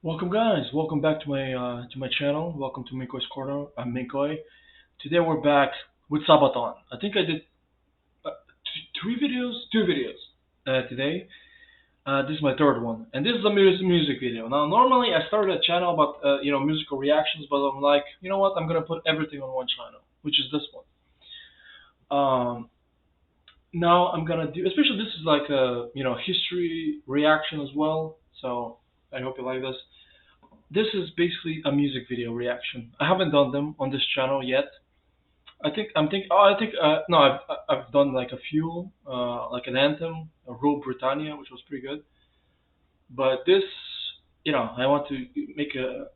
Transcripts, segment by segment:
Welcome, guys. Welcome back to my channel. Welcome to Minko's Corner. I'm Minkoy. Today we're back with Sabaton. I think I did three videos, two videos today. This is my third one, and this is a music video. Now, normally I started a channel about musical reactions, but I'm like, you know what? I'm gonna put everything on one channel, which is this one. Now I'm gonna do, especially this is like a history reaction as well. So I hope you like this. This is basically a music video reaction. I haven't done them on this channel yet. No, I've done like a few, like an anthem, a Rule Britannia, which was pretty good. But this, I want to make a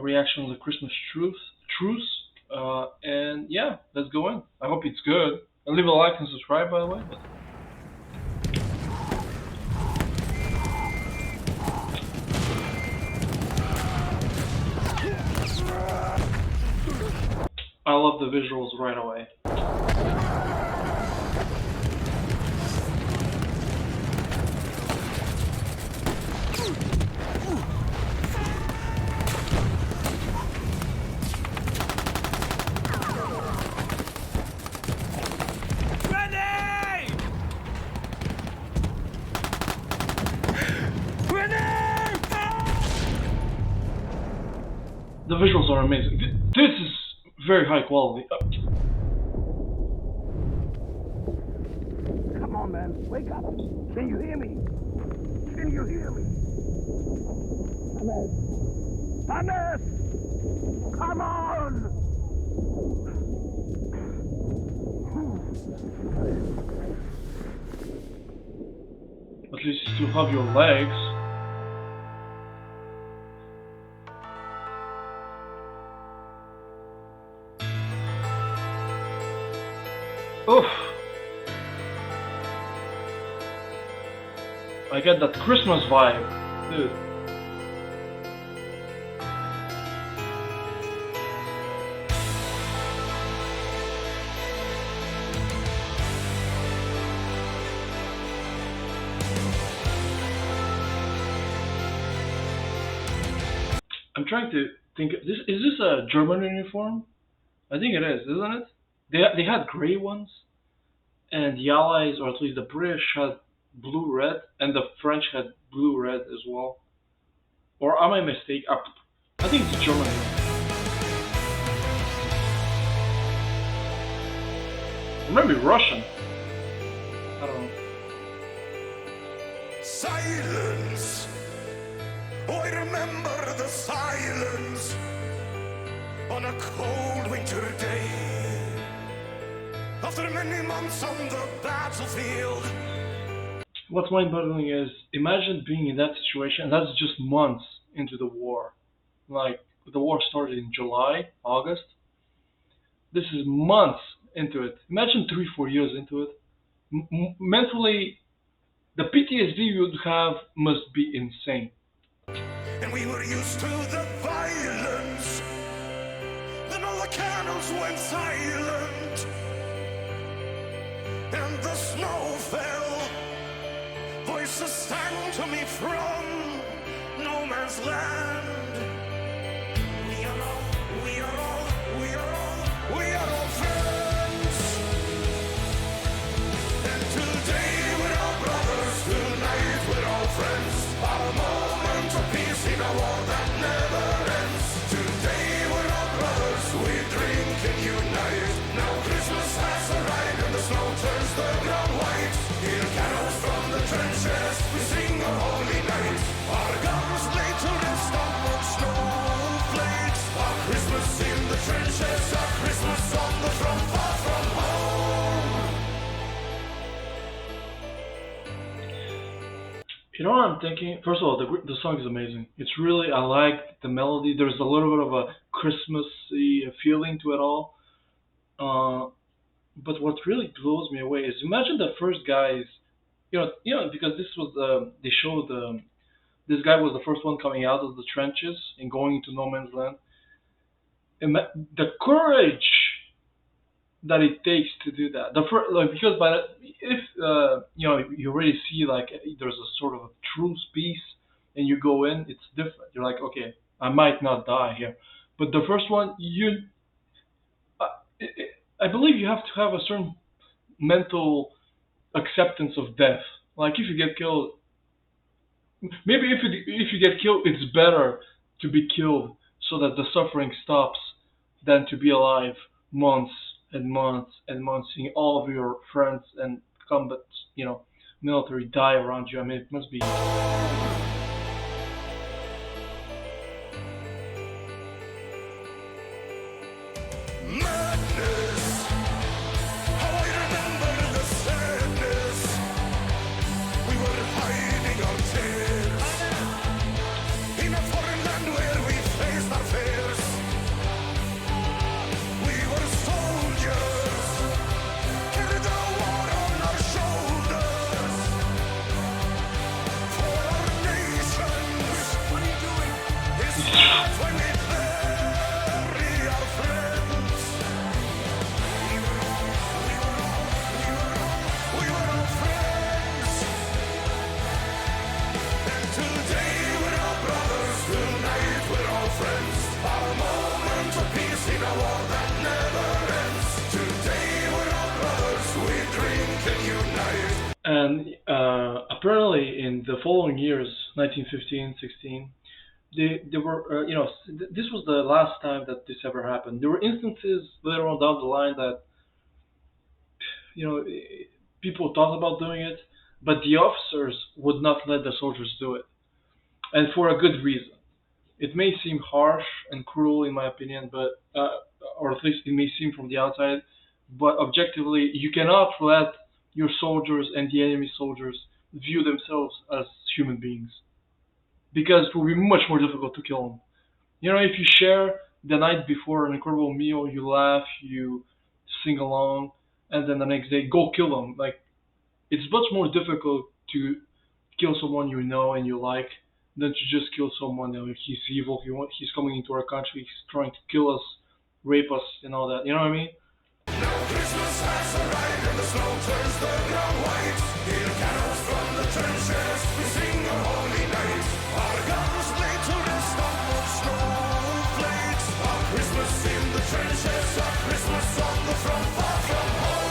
reaction on the Christmas Truce, and yeah, let's go in. I hope it's good. And leave a like and subscribe, by the way. I love the visuals right away. The visuals are amazing. This is very high quality. Come on, man. Wake up. Can you hear me? Can you hear me? Hannes! Hannes! Come on! At least you still have your legs. Oof. I get that Christmas vibe, dude. I'm trying to think. Is this a German uniform? I think it is, isn't it? They had gray ones, and the Allies, or at least the British, had blue red, and the French had blue red as well. Or am I mistaken? I think it's a German one. Or maybe Russian. I don't know. Silence. Oh, I remember the silence on a cold winter day. After many months on the battlefield. What's mind-boggling is, imagine being in that situation. That's just months into the war. Like, the war started in July, August. This is months into it. Imagine 3, 4 years into it. Mentally, the PTSD you would have must be insane. And we were used to the violence. Then all the candles went silent. And the snow fell. Voices sang to me from no man's land. We are all, we are all, we are all, we are all friends. And today we're all brothers, tonight we're all friends. Our moment of peace in a war that never ends. Today we're all brothers, we drink and unite. Now Christmas has arrived and the snow turns the ground white. Hear carols from the trenches, we sing a holy night. Our guns lay to rest on snowflakes. Our Christmas in the trenches, our Christmas on the front, far from home. You know what I'm thinking? First of all, the song is amazing. It's really, I like the melody. There's a little bit of a Christmassy feeling to it all. But what really blows me away is, imagine the first guys, because this was they showed this guy was the first one coming out of the trenches and going into no man's land. The courage that it takes to do that. Because if you already see like there's a sort of a truce peace and you go in, it's different. You're like, okay, I might not die here, but the first one, I, I believe you have to have a certain mental acceptance of death. Like if you get killed, maybe if you get killed, it's better to be killed so that the suffering stops than to be alive months and months and months, seeing all of your friends and combat, you know, military die around you. I mean, it must be. Madness, how I remember the sadness. We were hiding our tears in a foreign land where we faced our fears. We were soldiers, carried the war on our shoulders for our nations. What are you doing? It's not when we bury our friends. We were all friends. And today we're all brothers. Tonight we're all friends. Our moment of peace in a war that never ends. Today we're all brothers. We drink and unite. And apparently, in the following years, 1915, 16, they were, this was the last time that this ever happened. There were instances later on down the line that, you know, people thought about doing it, but the officers would not let the soldiers do it, and for a good reason. It may seem harsh and cruel, in my opinion, but or at least it may seem from the outside, but objectively, you cannot let your soldiers and the enemy soldiers view themselves as human beings, because it will be much more difficult to kill them. You know, if you share the night before an incredible meal, you laugh, you sing along, and then the next day go kill them. Like it's much more difficult to kill someone you know and you like than to just kill someone that like, he's evil. He's coming into our country. He's trying to kill us, rape us, and all that. You know what I mean? Now Christmas has arrived and the snow turns the ground white. Hear carols from the trenches, we sing a holy night. Our guns lay to rest on the snowflakes. Our Christmas in the trenches, our Christmas on the front, far from home.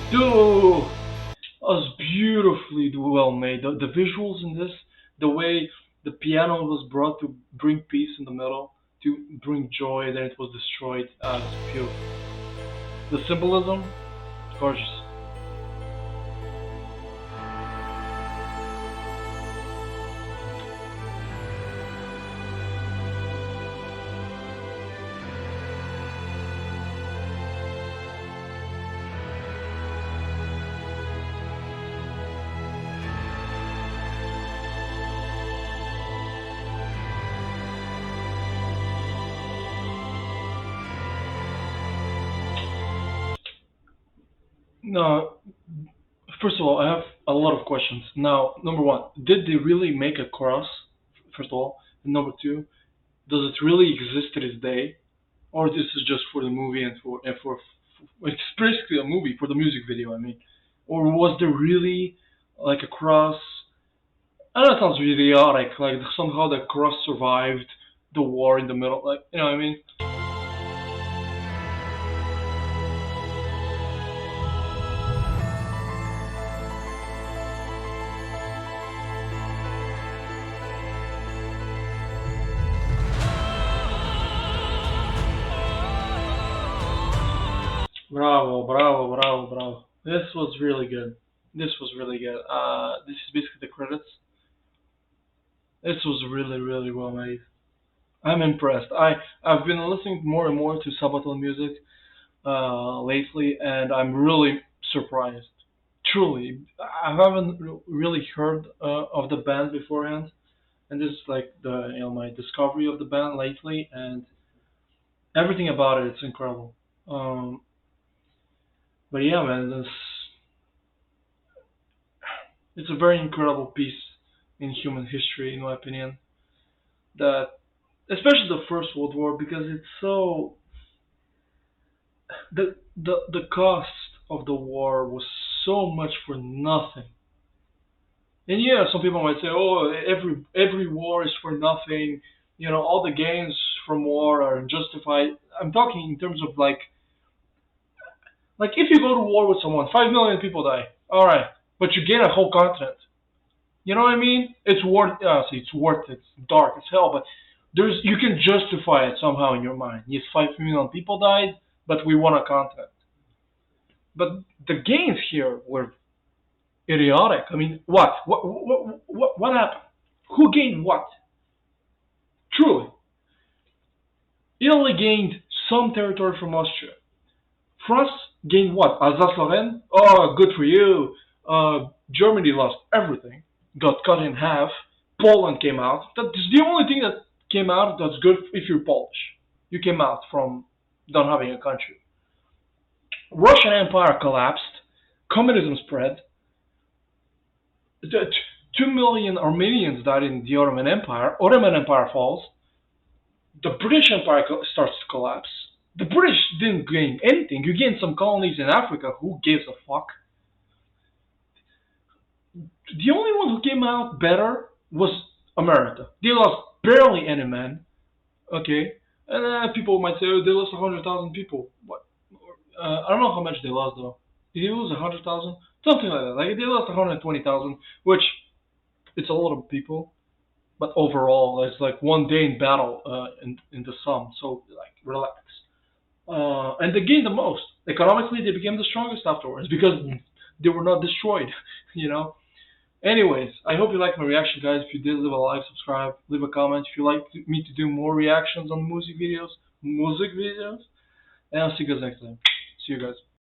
Dude, was beautifully well made. The visuals in this, the way the piano was brought to bring peace in the middle, to bring joy, then it was destroyed. It's beautiful. The symbolism, gorgeous. No, first of all, I have a lot of questions. Now, number one, did they really make a cross? First of all, and number two, does it really exist to this day, or this is just for the movie and for it's basically a movie for the music video? I mean, or was there really like a cross? I know it sounds really idiotic. Like somehow the cross survived the war in the middle. Like you know what I mean? Bravo, bravo, bravo, bravo. This was really good. This was really good. This is basically the credits. This was really, really well made. I'm impressed. I've been listening more and more to Sabaton music lately, and I'm really surprised. Truly, I haven't really heard of the band beforehand, and this is like the my discovery of the band lately, and everything about it, it's incredible. Um, but yeah, man, it's a very incredible piece in human history, in my opinion. That especially the First World War, because it's so the cost of the war was so much for nothing. And yeah, some people might say, "Oh, every war is for nothing." You know, all the gains from war are unjustified. I'm talking in terms of like if you go to war with someone, 5 million people die. All right, but you gain a whole continent. You know what I mean? It's worth. See, it's worth it. It's dark as hell, but there's you can justify it somehow in your mind. Yes, 5 million people died, but we won a continent. But the gains here were idiotic. I mean, what? What happened? Who gained what? Truly, Italy gained some territory from Austria. France gained what? Alsace-Lorraine? Oh, good for you. Germany lost everything, got cut in half. Poland came out. That's the only thing that came out that's good if you're Polish. You came out from not having a country. Russian Empire collapsed. Communism spread. 2 million Armenians died in the Ottoman Empire. Ottoman Empire falls. The British Empire starts to collapse. The British didn't gain anything. You gained some colonies in Africa. Who gives a fuck? The only one who came out better was America. They lost barely any men. Okay, and people might say, oh, they lost 100,000 people. What? I don't know how much they lost though. Did they lose 100,000? Something like that. Like they lost 120,000, which it's a lot of people. But overall, it's like one day in battle in the sum. So like relax. And they gained the most. Economically, they became the strongest afterwards because they were not destroyed. You know. Anyways, I hope you liked my reaction, guys. If you did, leave a like, subscribe, leave a comment. If you like me to do more reactions on music videos, and I'll see you guys next time. See you guys.